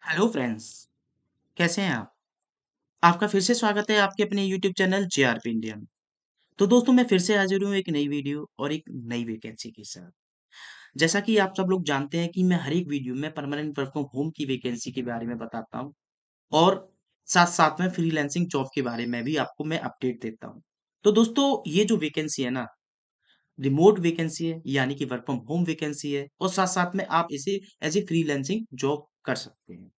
Hello friends, कैसे हैं आप? आपका फिर से स्वागत है आपके अपने यूट्यूब चैनल जेआरपी इंडिया में। तो दोस्तों मैं फिर से हाजिर हूँ एक नई वीडियो और एक नई वैकेंसी के साथ। जैसा कि आप सब लोग जानते हैं कि मैं हर एक वीडियो में परमानेंट वर्क फ्रॉम होम की वैकेंसी के बारे में बताता हूँ और साथ-साथ में फ्रीलांसिंग जॉब के बारे में भी आपको मैं अपडेट देता हूँ। तो दोस्तों ये जो वैकेंसी है ना, रिमोट वैकेंसी है यानी कि वर्क फ्रॉम होम वैकेंसी है और साथ-साथ में आप इसे एज़ ए फ्रीलांसिंग जॉब कर सकते हैं।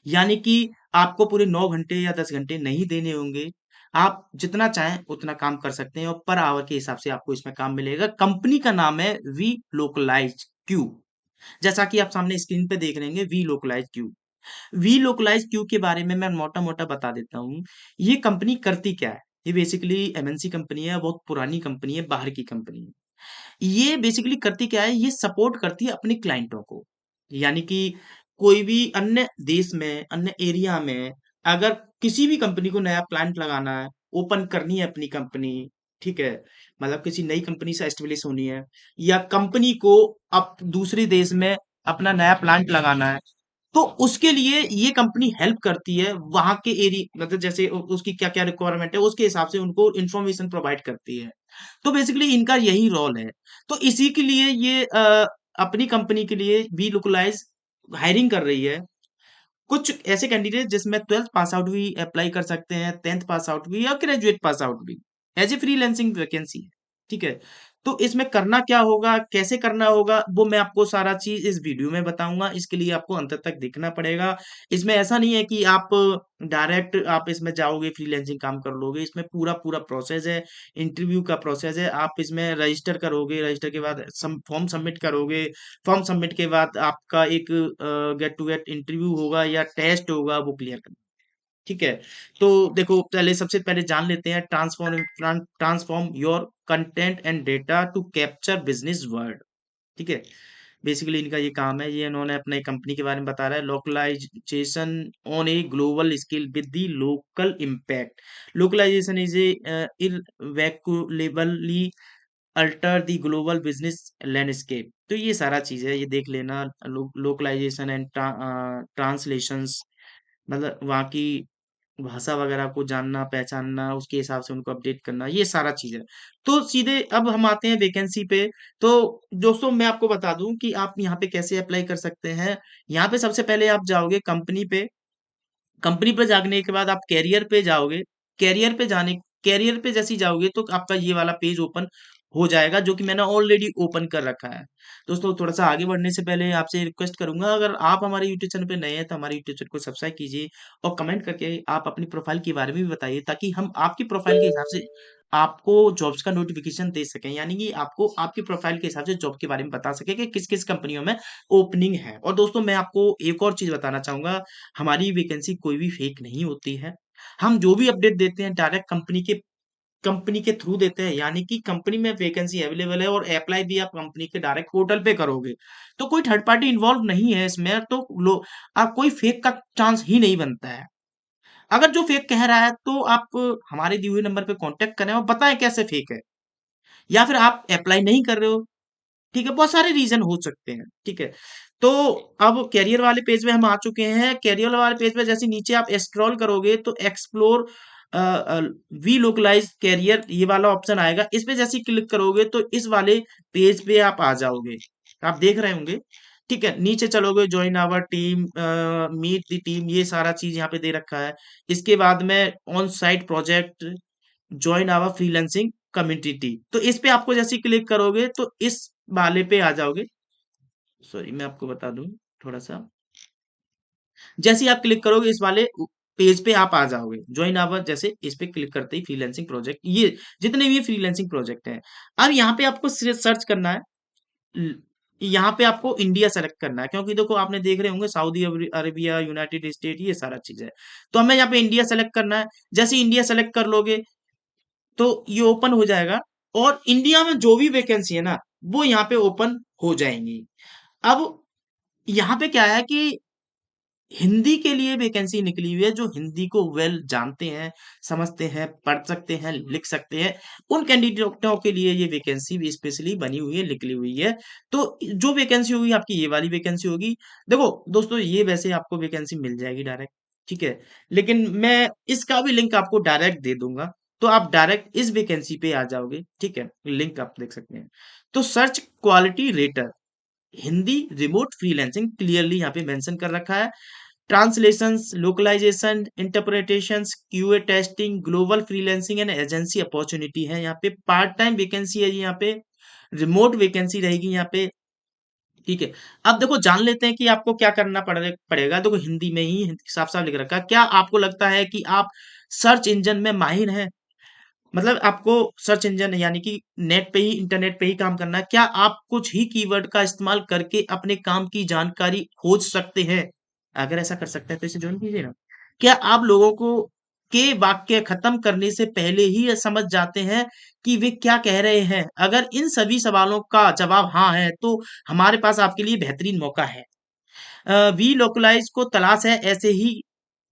यानी कि आपको पूरे 9 घंटे या 10 घंटे नहीं देने होंगे। आप जितना चाहें उतना काम कर सकते हैं और पर आवर के हिसाब से आपको इसमें काम मिलेगा। कंपनी का नाम है वी लोकलाइज्ड क्यू। जैसा कि आप सामने स्क्रीन पे देख रहे होंगे we localized Q. We localized Q के बारे में मैं मोटा-मोटा बता देता हूँ। ये कंपनी करती क्या है? ये बेसिकली एमएनसी कंपनी है, बहुत पुरानी कंपनी है, बाहर की कंपनी है। ये बेसिकली करती क्या है, ये सपोर्ट करती है अपने क्लाइंटों को। यानी कि कोई भी अन्य देश में, अन्य एरिया में अगर किसी भी कंपनी को नया प्लांट लगाना है, ओपन करनी है अपनी कंपनी, ठीक है? मतलब किसी नई कंपनी से एस्टेब्लिश होनी है या कंपनी को अब दूसरे देश में अपना नया प्लांट लगाना है, तो उसके लिए ये कंपनी हेल्प करती है, वहाँ के मतलब जैसे उसकी क्या-क्या रिक्वायरमेंट है, उसके हिसाब से उनको इन्फॉर्मेशन प्रोवाइड करती है। तो बेसिकली इनका यही रोल है। तो इसी के लिए ये अपनी कंपनी के लिए वी लोकलाइज़ हायरिंग कर रही है। कुछ ऐसे कैंडिडेट जिसमें 12th पास आउट भी अप्लाई कर सकते हैं, 10th पास आउट भी या ग्रेजुएट पास आउट भी। एज़ ए फ्रीलांसिंग वैकेंसी है, ठीक है? तो इसमें करना क्या होगा, कैसे करना होगा, वो मैं आपको सारा चीज़ इस वीडियो में बताऊँगा। इसके लिए आपको अंत तक देखना पड़ेगा। इसमें ऐसा नहीं है कि आप डायरेक्ट आप इसमें जाओगे फ्रीलांसिंग काम कर लोगे। इसमें पूरा-पूरा प्रोसेस है, इंटरव्यू का प्रोसेस है। आप इसमें रजिस्टर करोगे, रजिस्टर के बाद फॉर्म सबमिट करोगे। फॉर्म सबमिट के बाद आपका एक गेट टू गेट इंटरव्यू होगा या टेस्ट होगा वो क्लियर करना, ठीक है? तो देखो पहले सबसे पहले जान लेते हैं transform your content and data to capture business word, ठीक है? बेसिकली इनका ये काम है, ये इन्होंने अपने कंपनी के बारे में बता रहा है localization on a global scale with the local impact. Localization is a irrevocably alter the global business landscape. तो ये सारा चीज़ है, ये देख लेना लोकलाइजेशन एंड ट्रांसलेशंस मतलब वहाँ की भाषा वगैरह को जानना, पहचानना, उसके हिसाब से उनको अपडेट करना, ये सारा चीज़ है। तो सीधे अब हम आते हैं वैकेंसी पे। तो दोस्तों मैं आपको बता दूँ कि आप यहाँ पे कैसे अप्लाई कर सकते हैं। यहाँ पे सबसे पहले आप जाओगे कंपनी पे जाने के बाद आप करियर पे जाओगे। करियर पे जाने करियर पे जैसे ही जाओगे तो आपका ये वाला पेज ओपन हो जाएगा जो कि मैंने ऑलरेडी ओपन कर रखा है। दोस्तों थोड़ा-सा आगे बढ़ने से पहले आपसे रिक्वेस्ट करूँगा अगर आप हमारे यूट्यूब चैनल पे नए हैं तो हमारे यूट्यूब चैनल को सब्सक्राइब कीजिए और कमेंट करके आप अपनी प्रोफ़ाइल के बारे में भी बताइए ताकि हम आपकी प्रोफ़ाइल के हिसाब से आपको जॉब्स का नोटिफ़िकेशन दे सकें। यानी कि आपको आपकी प्रोफ़ाइल के हिसाब से जॉब के बारे में बता सकें कि किस-किस कंपनियों में ओपनिंग है। और दोस्तों मैं आपको एक और चीज़ बताना चाहूँगा हमारी वैकेंसी कोई भी फेक नहीं होती है। हम जो भी अपडेट देते हैं डायरेक्ट कंपनी के थ्रू देते हैं यानी कि कंपनी में वैकेंसी अवेलेबल है और अप्लाई भी आप कंपनी के डायरेक्ट पोर्टल पे करोगे। तो कोई थर्ड पार्टी इन्वॉल्व नहीं है इसमें तो लो आप कोई फेक का चांस ही नहीं बनता है। अगर जो फेक कह रहा है तो आप हमारे दिए हुए नंबर पे कॉन्टैक्ट करें और बताएँ कैसे फेक है। या फिर आप अप्लाई नहीं कर रहे हो, ठीक है? बहुत सारे रीज़न हो सकते हैं, ठीक है? तो अब करियर वाले पेज में हम आ चुके हैं। करियर वाले पेज पे जैसे नीचे आप स्क्रॉल करोगे तो एक्सप्लोर वी लोकलाइज करियर ये वाला ऑप्शन आएगा। इस पे जैसे ही क्लिक करोगे तो इस वाले पेज पे आप आ जाओगे। आप देख रहे होंगे, ठीक है? नीचे चलोगे join our team meet the team ये सारा चीज़ यहाँ पे दे रखा है। इसके बाद में on site project join our freelancing community तो इस पे आपको जैसे ही क्लिक करोगे तो इस वाले पे आ जाओगे। सॉरी मैं आपको बता दूं थोड़ा सा जैसे ही आप क्लिक करोगे इस वाले पेज पे आप आ जाओगे ज्वाइन आवर जैसे इस पे क्लिक करते ही फ्रीलांसिंग प्रोजेक्ट ये जितने भी फ्रीलांसिंग प्रोजेक्ट हैं अब यहाँ पे आपको सर्च करना है ल- यहाँ पे आपको इंडिया सेलेक्ट करना है क्योंकि देखो आपने देख रहे होंगे सऊदी अरेबिया यूनाइटेड स्टेट ये सारा चीज है तो हमें यहाँ पे इंडिया सेलेक्ट करना है जैसे इंडिया सेलेक्ट कर लोगे तो ये ओपन हो जाएगा और इंडिया में जो भी वैकेंसी है ना वो यहाँ पे ओपन हो जाएंगी अब यहाँ पे क्या है कि हिंदी के लिए वैकेंसी निकली हुई है, जो हिंदी को वेल जानते हैं, समझते हैं, पढ़ सकते हैं, लिख सकते हैं, उन कैंडिडेटों के लिए ये वैकेंसी भी स्पेशली बनी हुई है, निकली हुई है। तो जो वैकेंसी होगी आपकी ये वाली वैकेंसी होगी। देखो दोस्तों, ये वैसे आपको वैकेंसी मिल जाएगी डायरेक्ट, ठीक है? लेकिन मैं इसका भी लिंक आपको डायरेक्ट दे दूंगा, तो आप डायरेक्ट इस वैकेंसी पे आ जाओगे, ठीक है? लिंक आप देख सकते हैं। तो search quality rater Hindi remote freelancing clearly यहाँ पे मेंशन कर रखा है। Translations, localization, interpretations, QA testing, global freelancing and agency opportunity है। यहाँ पे पार्ट टाइम वैकेंसी है, यहाँ पे रिमोट वैकेंसी रहेगी यहाँ पे, ठीक है? अब देखो जान लेते हैं कि आपको क्या करना पड़ेगा। देखो हिंदी में ही साफ साफ लिख रखा है। क्या आपको लगता है कि आप सर्च इंजन में माहिर हैं? मतलब आपको सर्च इंजन यानी कि नेट पे ही, इंटरनेट पे ही काम करना है। क्या आप कुछ ही कीवर्ड का इस्तेमाल करके अपने काम की जानकारी खोज सकते हैं? अगर ऐसा कर सकते हैं तो इसे ज्वाइन कीजिए ना। क्या आप लोगों को के वाक्य खत्म करने से पहले ही ये समझ जाते हैं कि वे क्या कह रहे हैं? अगर इन सभी सवालों का जवाब हाँ है, तो हमारे पास आपके लिए बेहतरीन मौका है। वी लोकलाइज को तलाश है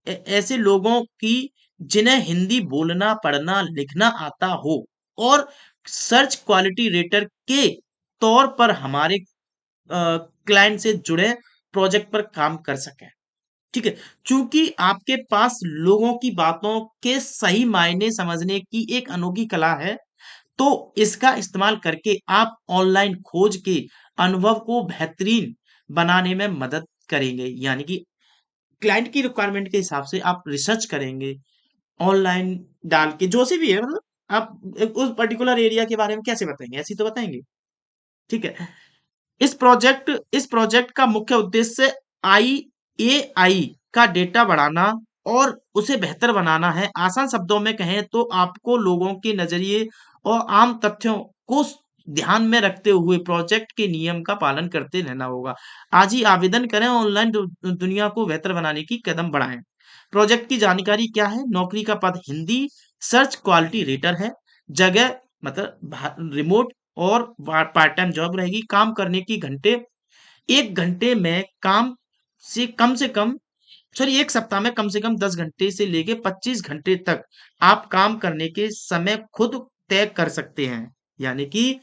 ऐसे लोगों की जिन्हें हिंदी बोलना, पढ़ना, लिखना आता हो और सर्च क्वालिटी रेटर के तौर पर हमारे क्लाइंट से जुड़े प्रोजेक्ट पर काम कर सकें। ठीक है? चूंकि आपके पास लोगों की बातों के सही मायने समझने की एक अनोखी कला है, तो इसका इस्तेमाल करके आप ऑनलाइन खोज के अनुभव को बेहतरीन बनाने में मदद करेंगे। यानी कि क्लाइंट की रिक्वायरमेंट के हिसाब से आप रिसर्च करेंगे, ऑनलाइन डाल के जो से भी है, मतलब आप उस पर्टिकुलर एरिया के बारे में कैसे बताएंगे? ऐसे ही तो बताएंगे, ठीक है? इस प्रोजेक्ट का मुख्य उद्देश्य आईएआई का डेटा बढ़ाना और उसे बेहतर बनाना है। आसान शब्दों में कहें तो आपको लोगों के नजरिए और आम तथ्यों को ध्यान में रखते हुए प्रोजेक्ट के नियम का पालन करते रहना होगा। आज ही आवेदन करें, ऑनलाइन दुनिया को बेहतर बनाने की कदम बढ़ाएं। प्रोजेक्ट की जानकारी क्या है? नौकरी का पद हिंदी सर्च क्वालिटी रेटर है। जगह मतलब रिमोट और पार्ट टाइम जॉब रहेगी। काम करने की घंटे, 1 घंटे में काम से कम सॉरी 1 सप्ताह में कम से कम 10 घंटे से लेके 25 घंटे तक आप काम करने के समय खुद तय कर सकते हैं। यानी कि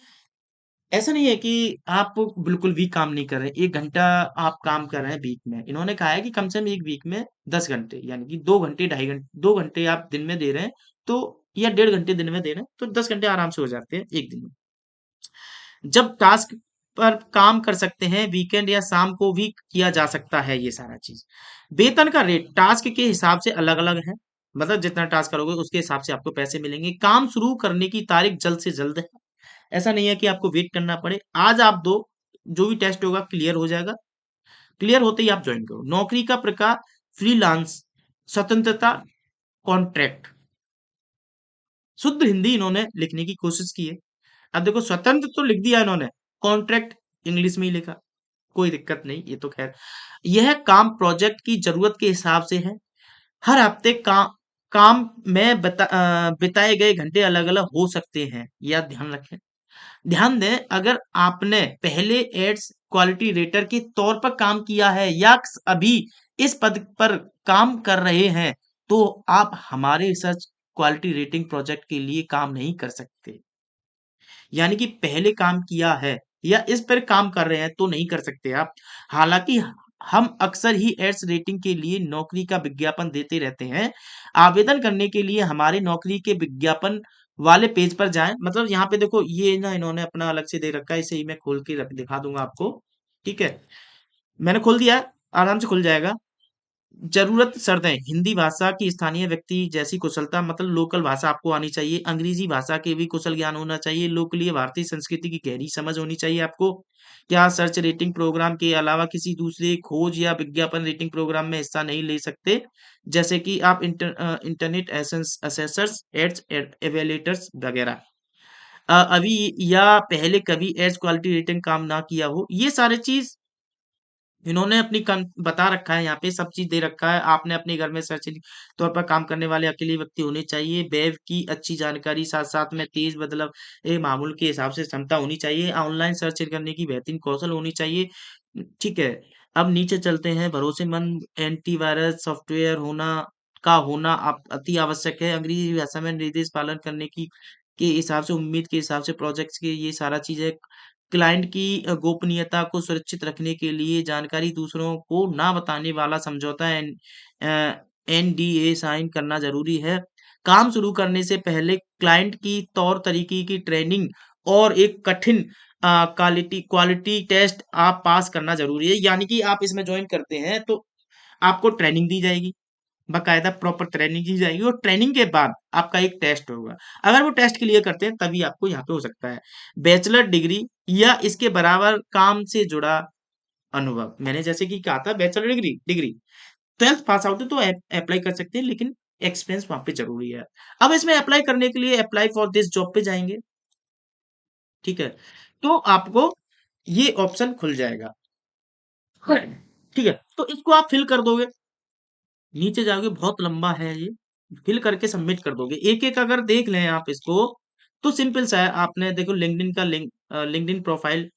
ऐसा नहीं है कि आप बिल्कुल भी काम नहीं कर रहे हैं। 1 घंटा आप काम कर रहे हैं वीक में। इन्होंने कहा है कि कम से कम 1 वीक में 10 घंटे, यानी कि 2 घंटे, ढाई घंटे, 2 घंटे आप दिन में दे रहे हैं, तो या 1.5 घंटे दिन में दे रहे हैं, तो 10 घंटे आराम से हो जाते हैं 1 दिन में। जब टास्क पर काम कर सकते हैं, वीकेंड या शाम को भी किया जा सकता है ये सारा चीज। वेतन का रेट टास्क के हिसाब से अलग अलग है, मतलब जितना टास्क करोगे उसके हिसाब से आपको पैसे मिलेंगे। काम शुरू करने की तारीख जल्द से जल्द है। ऐसा नहीं है कि आपको वेट करना पड़े। आज आप दो, जो भी टेस्ट होगा क्लियर हो जाएगा। क्लियर होते ही आप ज्वाइन करो। नौकरी का प्रकार फ्रीलांस, स्वतंत्रता, कॉन्ट्रैक्ट। शुद्ध हिंदी इन्होंने लिखने की कोशिश की है। अब देखो स्वतंत्र तो लिख दिया इन्होंने, कॉन्ट्रैक्ट इंग्लिश में ही लिखा, कोई दिक्कत नहीं, ये तो खैर। यह काम प्रोजेक्ट की जरूरत के हिसाब से है। हर हफ्ते काम में बिताए गए घंटे अलग अलग हो सकते हैं, यह ध्यान रखें। ध्यान दें, अगर आपने पहले एड्स क्वालिटी रेटर के तौर पर काम किया है या अभी इस पद पर काम कर रहे हैं, तो आप हमारे रिसर्च क्वालिटी रेटिंग प्रोजेक्ट के लिए काम नहीं कर सकते। यानी कि पहले काम किया है या इस पर काम कर रहे हैं तो नहीं कर सकते आप। हालांकि हम अक्सर ही एड्स रेटिंग के लिए नौकरी का विज्ञापन देते रहते हैं। आवेदन करने के लिए हमारे नौकरी के विज्ञापन वाले पेज पर जाएं। मतलब यहाँ पे देखो, ये ना इन्होंने अपना अलग से दे रखा है, इसे ही मैं खोल के दिखा दूंगा आपको, ठीक है? मैंने खोल दिया है, आराम से खुल जाएगा। जरूरत शर्तें हिंदी भाषा की स्थानीय व्यक्ति जैसी कुशलता, मतलब लोकल भाषा आपको आनी चाहिए। अंग्रेजी भाषा के भी कुशल ज्ञान होना चाहिए। लोकलीय भारतीय संस्कृति की गहरी समझ होनी चाहिए आपको। क्या सर्च रेटिंग प्रोग्राम के अलावा किसी दूसरे खोज या विज्ञापन रेटिंग प्रोग्राम में हिस्सा नहीं ले सकते, जैसे कि आप इंटरनेट असेसर्स, एड्स एवेलेटर्स वगैरह। अभी या पहले कभी एड्स क्वालिटी रेटिंग काम ना किया हो, ये सारे चीज इन्होंने बता रखा है। यहाँ पे सब चीज दे रखा है। आपने अपने घर में सर्च तौर पर काम करने वाले अकेले व्यक्ति होने चाहिए। वेब की अच्छी जानकारी, साथ साथ में तेज बदलाव मामूल के हिसाब से क्षमता होनी चाहिए। ऑनलाइन सर्च करने की बेहतरीन कौशल होनी चाहिए, ठीक है? अब नीचे चलते हैं, भरोसेमंद एंटीवायरस सॉफ्टवेयर होना आप अति आवश्यक है। अंग्रेजी भाषा में निर्देश पालन करने की के हिसाब से, उम्मीद के हिसाब से, प्रोजेक्ट्स के ये सारा चीज़ है। क्लाइंट की गोपनीयता को सुरक्षित रखने के लिए जानकारी दूसरों को ना बताने वाला समझौता एनडीए साइन करना ज़रूरी है। काम शुरू करने से पहले क्लाइंट की तौर तरीके की ट्रेनिंग और एक कठिन क्वालिटी क्वालिटी टेस्ट आप पास करना ज़रूरी है। यानी कि आप इसमें जॉइन करते हैं तो आपको ट्रेनिंग दी जाएगी, बाकायदा प्रॉपर ट्रेनिंग दी जाएगी और ट्रेनिंग के बाद आपका एक टेस्ट होगा। अगर वो टेस्ट क्लियर करते हैं तभी आपको यहाँ पे हो सकता है। बैचलर डिग्री या इसके बराबर काम से जुड़ा अनुभव। मैंने जैसे कि कहा था bachelor degree degree 12th pass out है तो अप्लाई कर सकते हैं, लेकिन एक्सपीरियंस वहाँ पे ज़रूरी है। अब इसमें अप्लाई करने के लिए अप्लाई फॉर दिस जॉब पे जाएँगे, ठीक है? तो आपको ये ऑप्शन खुल जाएगा। ठीक है, तो इसको आप फिल कर दोगे, नीचे जाओगे, बहुत लंबा है ये, फिल करके सबमिट कर दोगे। एक-एक अगर देख लें आप इसको, तो सिंपल सा है, आपने देखो लिंक्डइन का लिंक्डइन प्रोफाइल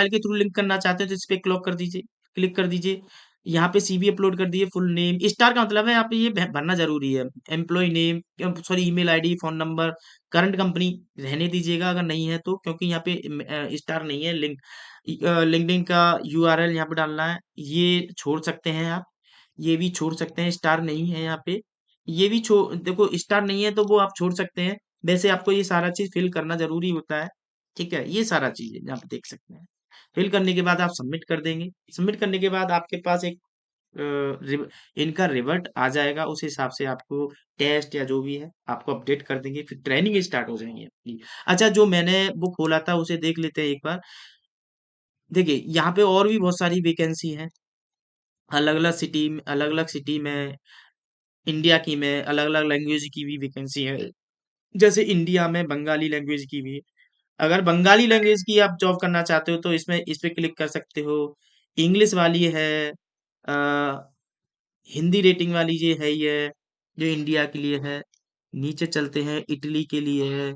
के थ्रू लिंक करना चाहते हो तो इस पे क्लिक कर दीजिए। यहाँ पे सीवी अपलोड कर दिए, फुल नेम, स्टार का मतलब है यहाँ पे ये भरना जरूरी है। Employ name, sorry, email ID, phone number, current company रहने दीजिएगा अगर नहीं है तो, क्योंकि यहाँ पे स्टार नहीं है। लिंक्डइन का यूआरएल यहाँ पे डालना है, ये छोड़ सकते हैं आप, ये भी छोड़ सकते हैं, स्टार नहीं है यहाँ पे, ये भी छोड़, देखो स्टार नहीं है तो वो आप छोड़ सकते हैं। वैसे आपको ये सारा चीज फिल करना जरूरी होता है, ठीक है? ये सारा चीज़ है, यहाँ पे देख सकते हैं। फिल करने के बाद आप सबमिट कर देंगे। सबमिट करने के बाद आपके पास एक अ, रिव इनका रिवर्ट आ जाएगा, उस हिसाब से आपको टेस्ट या जो भी है, आपको अपडेट कर देंगे, फिर ट्रेनिंग स्टार्ट हो जाएँगी आपकी। अच्छा, जो मैंने वो खोला था उसे देख लेते हैं एक बार। देखिए, यहाँ पे और भी बहुत सारी वैकेंसी हैं, अलग-अलग सिटी में, इंडिया की में, अलग-अलग लैंग्वेज की भी वैकेंसी है। जैसे इंडिया में बंगाली लैंग्वेज की भी, अगर बंगाली लैंग्वेज की आप जॉब करना चाहते हो तो इसमें इस पे क्लिक कर सकते हो। इंग्लिश वाली है, अ, हिंदी रेटिंग वाली ये है, ये जो इंडिया के लिए है। नीचे चलते हैं, इटली के लिए है,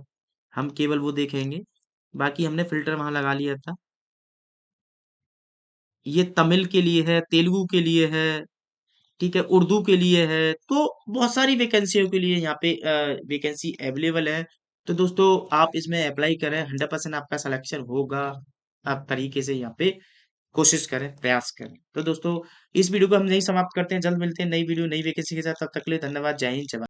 हम केवल वो देखेंगे, बाकी हमने फिल्टर वहां लगा लिया था। ये तमिल के लिए है, तेलुगु के लिए है, ठीक है, उर्दू के लिए है, तो बहुत सारी वैकेंसियों के लिए यहाँ पे वैकेंसी अवेलेबल है। तो दोस्तों, आप इसमें अप्लाई करें, 100% आपका सिलेक्शन होगा। आप तरीके से यहाँ पे कोशिश करें, प्रयास करें। तो दोस्तों, इस वीडियो को हम यहीं समाप्त करते हैं, जल्द मिलते हैं नई वीडियो नई वैकेंसी के साथ, तब तक के लिए धन्यवाद, जय हिंद, जय भारत।